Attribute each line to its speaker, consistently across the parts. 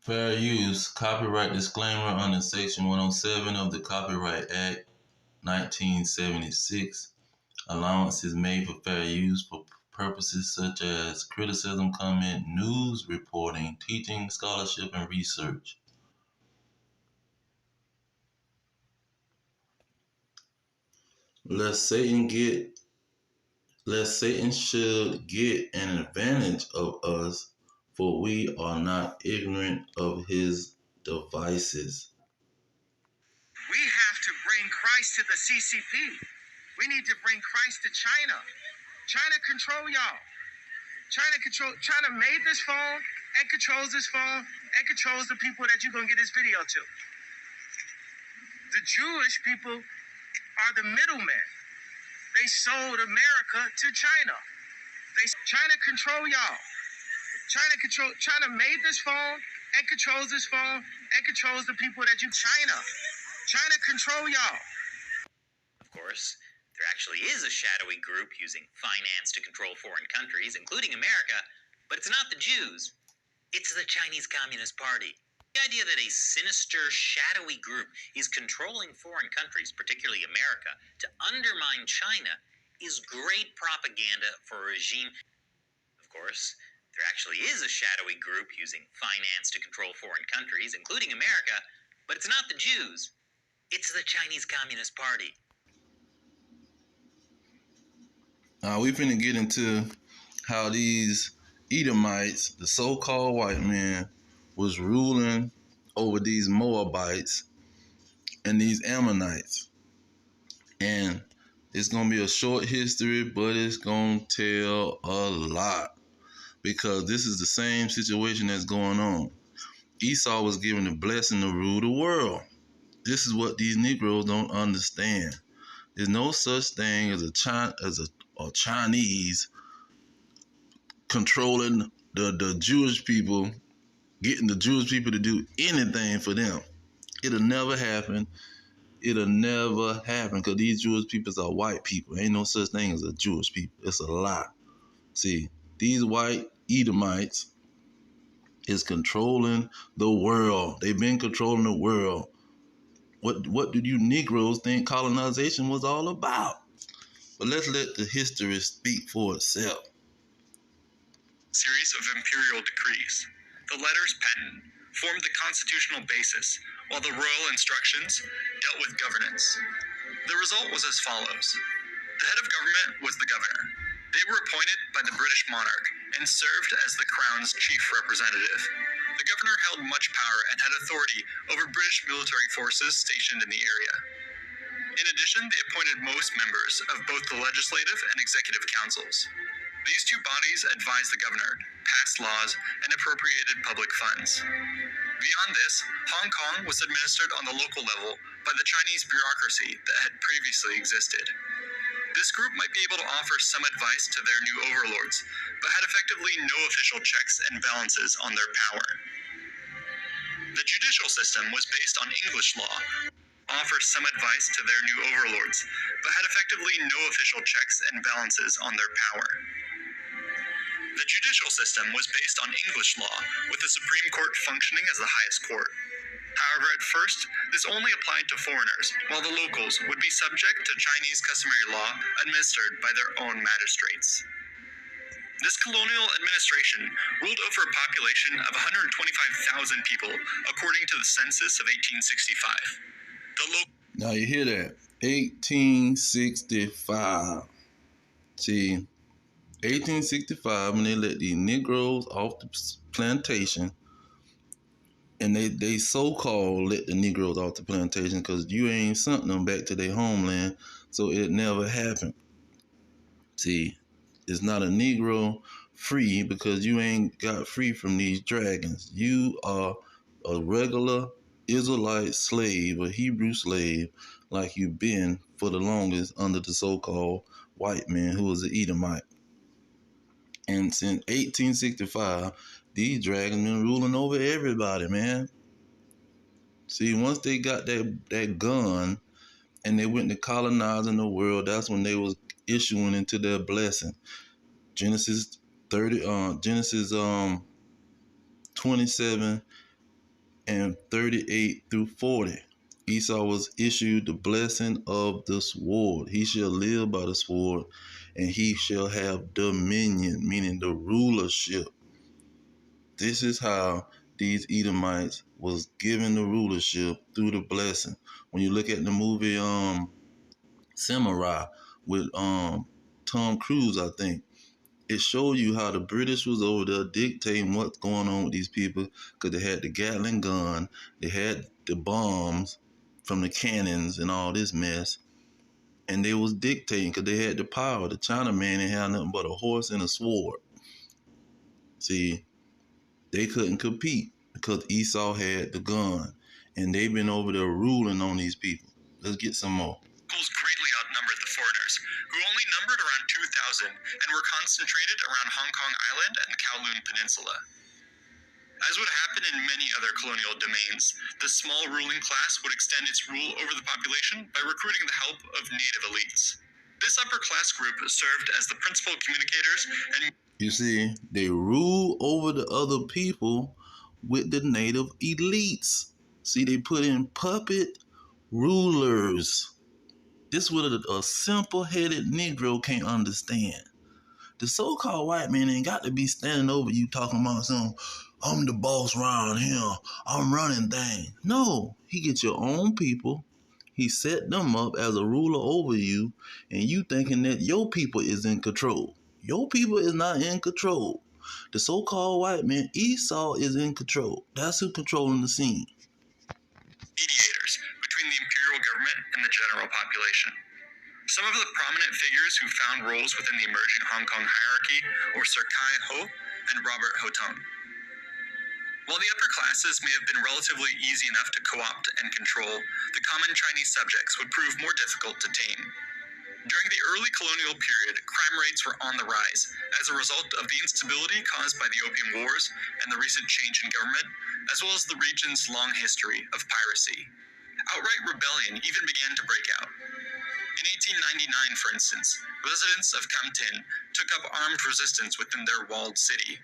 Speaker 1: Fair use. Copyright disclaimer under Section 107 of the Copyright Act 1976. Allowance is made for fair use for purposes such as criticism, comment, news reporting, teaching, scholarship, and research. Lest Satan get, lest Satan should get an advantage of us, for we are not ignorant of his devices.
Speaker 2: We have to bring Christ to the CCP. We need to bring Christ to China. China control y'all. China made this phone and controls this phone and controls the people that you're going to get this video to. The Jewish people are the middlemen. They sold America to China. China control y'all. China made this phone and controls this phone and controls the people that China control y'all.
Speaker 3: Of course, there actually is a shadowy group using finance to control foreign countries, including America, but it's not the Jews. It's the Chinese Communist Party. The idea that a sinister, shadowy group is controlling foreign countries, particularly America, to undermine China is great propaganda for a regime. Of course, there actually is a shadowy group using finance to control foreign countries, including America, but it's not the Jews. It's the Chinese Communist Party.
Speaker 1: Now we finna get into how these Edomites, the so-called white men, was ruling over these Moabites and these Ammonites. And it's going to be a short history, but it's going to tell a lot, because this is the same situation that's going on. Esau was given the blessing to rule the world. This is what these Negroes don't understand. There's no such thing as a Chinese controlling the Jewish people, getting the Jewish people to do anything for them. It'll never happen. It'll never happen, because these Jewish people are white people. Ain't no such thing as a Jewish people. It's a lie. See, these white Edomites is controlling the world. They've been controlling the world. What do you Negroes think colonization was all about? But let's let the history speak for itself.
Speaker 4: Series of imperial decrees. The letters patent formed the constitutional basis, while the royal instructions dealt with governance. The result was as follows. The head of government was the governor. They were appointed by the British monarch and served as the crown's chief representative. The governor held much power and had authority over British military forces stationed in the area. In addition, they appointed most members of both the legislative and executive councils. These two bodies advised the governor, passed laws, and appropriated public funds. Beyond this, Hong Kong was administered on the local level by the Chinese bureaucracy that had previously existed. This group might be able to offer some advice to their new overlords, but had effectively no official checks and balances on their power. The judicial system was based on English law, offers some advice to their new overlords, but had effectively no official checks and balances on their power. The judicial system was based on English law, with the Supreme Court functioning as the highest court. However, at first, this only applied to foreigners, while the locals would be subject to Chinese customary law administered by their own magistrates. This colonial administration ruled over a population of 125,000 people, according to the census of 1865.
Speaker 1: Now you hear that? 1865. See, 1865, when they let the Negroes off the plantation, and they so-called let the Negroes off the plantation because you ain't sent them back to their homeland, so it never happened. See, it's not a Negro free because you ain't got free from these dragons. You are a regular Israelite slave, a Hebrew slave, like you've been for the longest under the so-called white man who was an Edomite. And since 1865, these dragons been ruling over everybody, man. See, once they got that gun and they went to colonizing the world, that's when they was issuing into their blessing. Genesis 27 and 38 through 40. Esau was issued the blessing of the sword. He shall live by the sword, and he shall have dominion, meaning the rulership. This is how these Edomites was given the rulership through the blessing. When you look at the movie Samurai with Tom Cruise, I think, it showed you how the British was over there dictating what's going on with these people because they had the Gatling gun, they had the bombs from the cannons and all this mess, and they was dictating because they had the power. The Chinaman ain't had nothing but a horse and a sword. See, they couldn't compete because Esau had the gun, and they've been over there ruling on these people. Let's get some more.
Speaker 4: Greatly outnumbered the foreigners, who only numbered around 2,000 and were concentrated around Hong Kong Island and the Kowloon Peninsula. As would happen in many other colonial domains, the small ruling class would extend its rule over the population by recruiting the help of native elites. This upper class group served as the principal communicators and
Speaker 1: You see, they rule over the other people with the native elites. See, they put in puppet rulers. This is what a simple-headed Negro can't understand. The so-called white man ain't got to be standing over you talking about some, I'm the boss around here, I'm running things. No, he gets your own people. He set them up as a ruler over you, and you thinking that your people is in control. Your people is not in control. The so-called white man, Esau, is in control. That's who controlling the scene.
Speaker 4: mediators between the imperial government and the general population. Some of the prominent figures who found roles within the emerging Hong Kong hierarchy were Sir Kai Ho and Robert Hotong. While the upper classes may have been relatively easy enough to co-opt and control, the common Chinese subjects would prove more difficult to tame. During the early colonial period, crime rates were on the rise as a result of the instability caused by the Opium Wars and the recent change in government, as well as the region's long history of piracy. Outright rebellion even began to break out. In 1899, for instance, residents of Kam Tin took up armed resistance within their walled city.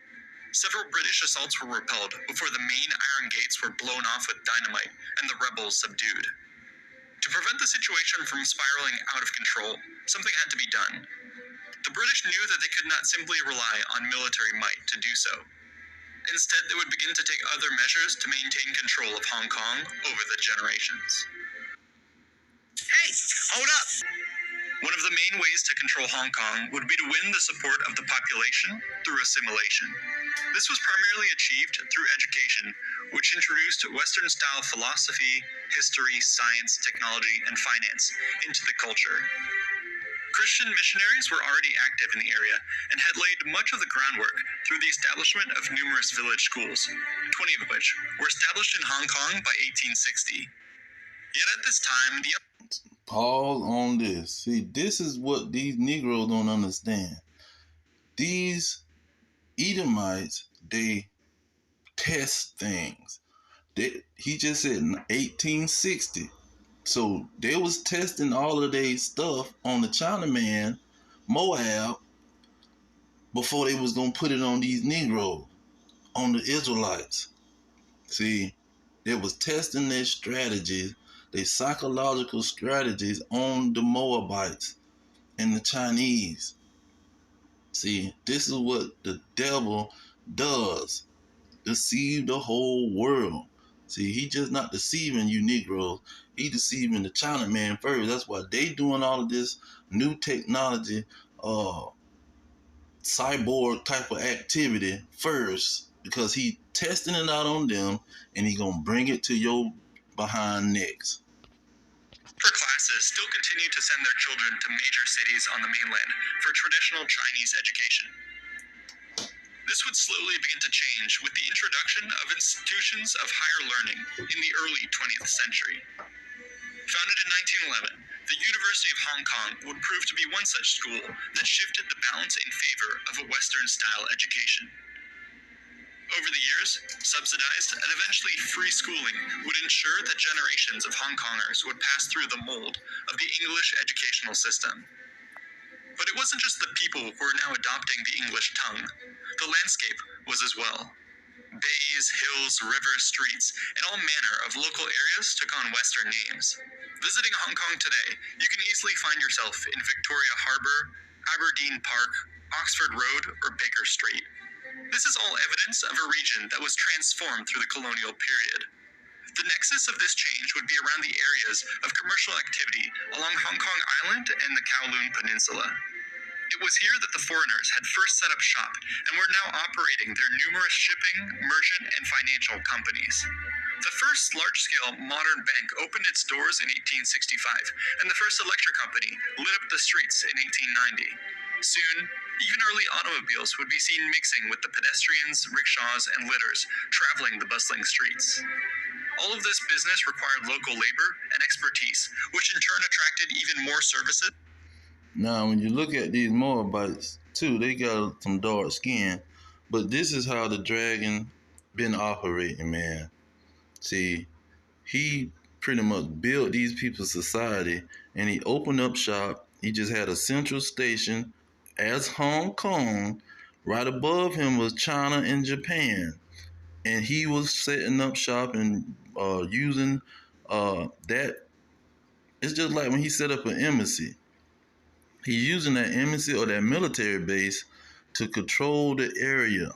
Speaker 4: Several British assaults were repelled before the main iron gates were blown off with dynamite and the rebels subdued. To prevent the situation from spiraling out of control, something had to be done. The British knew that they could not simply rely on military might to do so. Instead, they would begin to take other measures to maintain control of Hong Kong over the generations.
Speaker 2: Hey, hold up!
Speaker 4: One of the main ways to control Hong Kong would be to win the support of the population through assimilation. This was primarily achieved through education, which introduced Western-style philosophy, history, science, technology, and finance into the culture. Christian missionaries were already active in the area and had laid much of the groundwork through the establishment of numerous village schools, 20 of which were established in Hong Kong by 1860. Yet at this time, the
Speaker 1: Pause on this. See, this is what these Negroes don't understand. These Edomites, they test things. He just said in 1860. So they was testing all of their stuff on the Chinaman, Moab, before they was gonna put it on these Negroes, on the Israelites. See, they was testing their strategies, their psychological strategies on the Moabites and the Chinese. See, this is what the devil does. Deceive the whole world. See, he just not deceiving you Negroes. He deceiving the Chinaman first. That's why they doing all of this new technology, cyborg type of activity first, because he testing it out on them, and he gonna bring it to your behind next.
Speaker 4: upper classes still continue to send their children to major cities on the mainland for traditional Chinese education. This would slowly begin to change with the introduction of institutions of higher learning in the early 20th century. Founded in 1911, the University of Hong Kong would prove to be one such school that shifted the balance in favor of a Western-style education. Over the years, subsidized and eventually free schooling would ensure that generations of Hong Kongers would pass through the mold of the English educational system. But it wasn't just the people who were now adopting the English tongue. The landscape was as well. Bays, hills, rivers, streets, and all manner of local areas took on Western names. Visiting Hong Kong today, you can easily find yourself in Victoria Harbour, Aberdeen Park, Oxford Road, or Baker Street. This is all evidence of a region that was transformed through the colonial period. The nexus of this change would be around the areas of commercial activity along Hong Kong Island and the Kowloon Peninsula. It was here that the foreigners had first set up shop and were now operating their numerous shipping, merchant, and financial companies. The first large-scale modern bank opened its doors in 1865, and the first electric company lit up the streets in 1890. Soon, even early automobiles would be seen mixing with the pedestrians, rickshaws, and litters traveling the bustling streets. All of this business required local labor and expertise, which in turn attracted even more services.
Speaker 1: Now, when you look at these Moabites too, they got some dark skin, but this is how the dragon been operating, man. See, he pretty much built these people's society, and he opened up shop. He just had a central station as Hong Kong. Right above him was China and Japan, and he was setting up shop and using that. It's just like when he set up an embassy. He's using that embassy or that military base to control the area.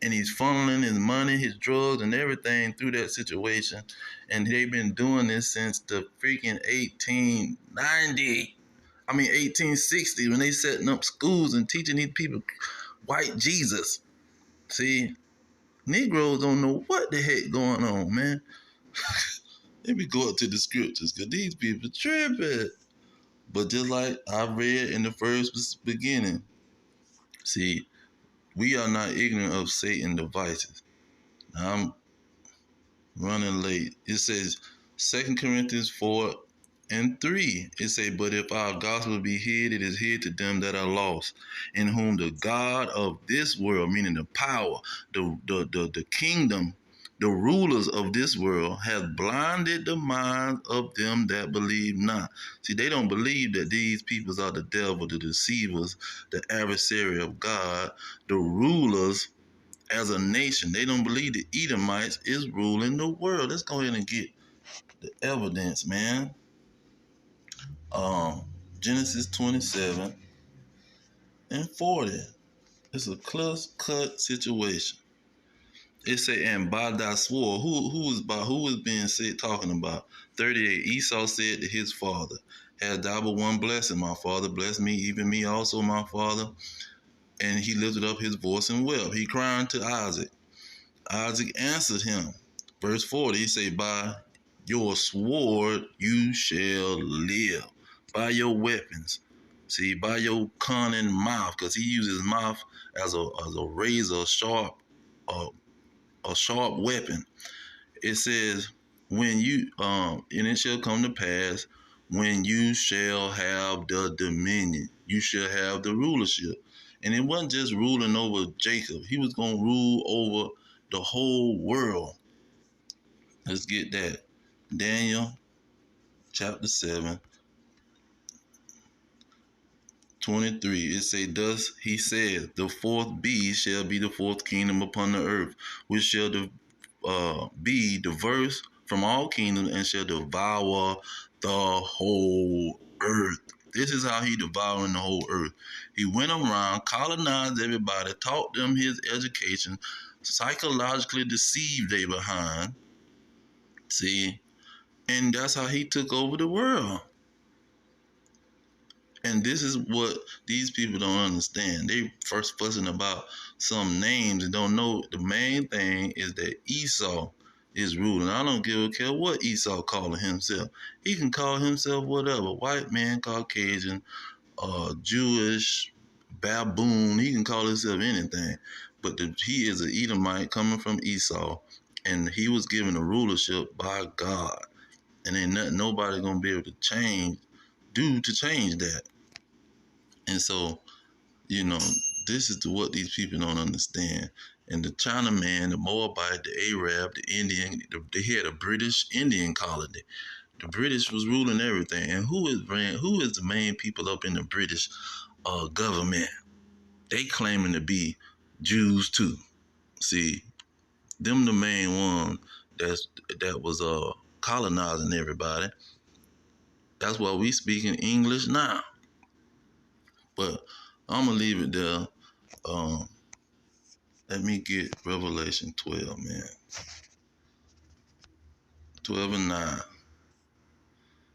Speaker 1: And he's funneling his money, his drugs, and everything through that situation. And they've been doing this since the freaking 1860, when they setting up schools and teaching these people white Jesus. See, Negroes don't know what the heck going on, man. Let me go up to the scriptures, because these people tripping. But just like I read in the first beginning, see, we are not ignorant of Satan's devices. Now, I'm running late. It says 2 Corinthians 4:3. It says, but if our gospel be hid, it is hid to them that are lost, in whom the God of this world, meaning the power, the kingdom, the rulers of this world, have blinded the minds of them that believe not. See, they don't believe that these peoples are the devil, the deceivers, the adversary of God, the rulers as a nation. They don't believe the Edomites is ruling the world. Let's go ahead and get the evidence, man. Genesis 27:40. It's a clear-cut situation. It say, and by thy sword, who is being said talking about? 38. Esau said to his father, had thou but one blessing, my father, bless me, even me also, my father. And he lifted up his voice and wept. He cried to Isaac. Isaac answered him. Verse 40, he say, by your sword you shall live, by your weapons. See, by your cunning mouth, because he uses his mouth as a razor, a sharp weapon. It says, when you and it shall come to pass, when you shall have the dominion, you shall have the rulership. And it wasn't just ruling over Jacob. He was going to rule over the whole world. Let's get that. Daniel chapter 7:23. It say, thus he said, the fourth beast shall be the fourth kingdom upon the earth, which shall be diverse from all kingdoms, and shall devour the whole earth. This is how he devouring the whole earth. He went around, colonized everybody, taught them his education, psychologically deceived they behind. See, and that's how he took over the world. And this is what these people don't understand. They first fussing about some names and don't know the main thing is that Esau is ruling. I don't give a care what Esau calling himself. He can call himself whatever. White man, Caucasian, Jewish, baboon. He can call himself anything. But he is an Edomite coming from Esau. And he was given the rulership by God. And ain't nothing nobody gonna be able to change that. And so, this is what these people don't understand. And the Chinaman, the Moabite, the Arab, the Indian, they had a British Indian colony. The British was ruling everything. And who is the main people up in the British government? They claiming to be Jews too. See, them the main ones that was colonizing everybody. That's why we speaking English now. But I'm gonna leave it there. Um, Let me get Revelation 12, man. 12 and 9.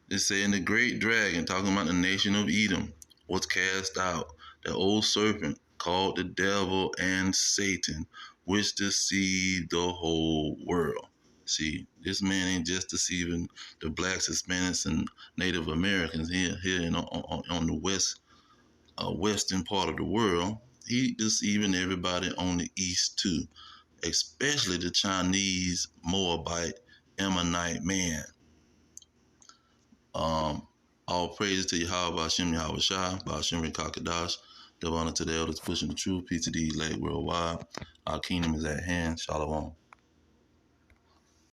Speaker 1: It say, and the great dragon, talking about the nation of Edom, was cast out, the old serpent called the devil and Satan, which deceived the whole world. See, this man ain't just deceiving the blacks, Hispanics, and Native Americans here on the western part of the world. He deceiving everybody on the east too, especially the Chinese, Moabite, Ammonite man. All praises to Yahweh, Hashem, Yahweh Shai, Ba'ashem, Kakadash. Give honor to the elders pushing the truth. Peace to these late worldwide. Our kingdom is at hand. Shalom.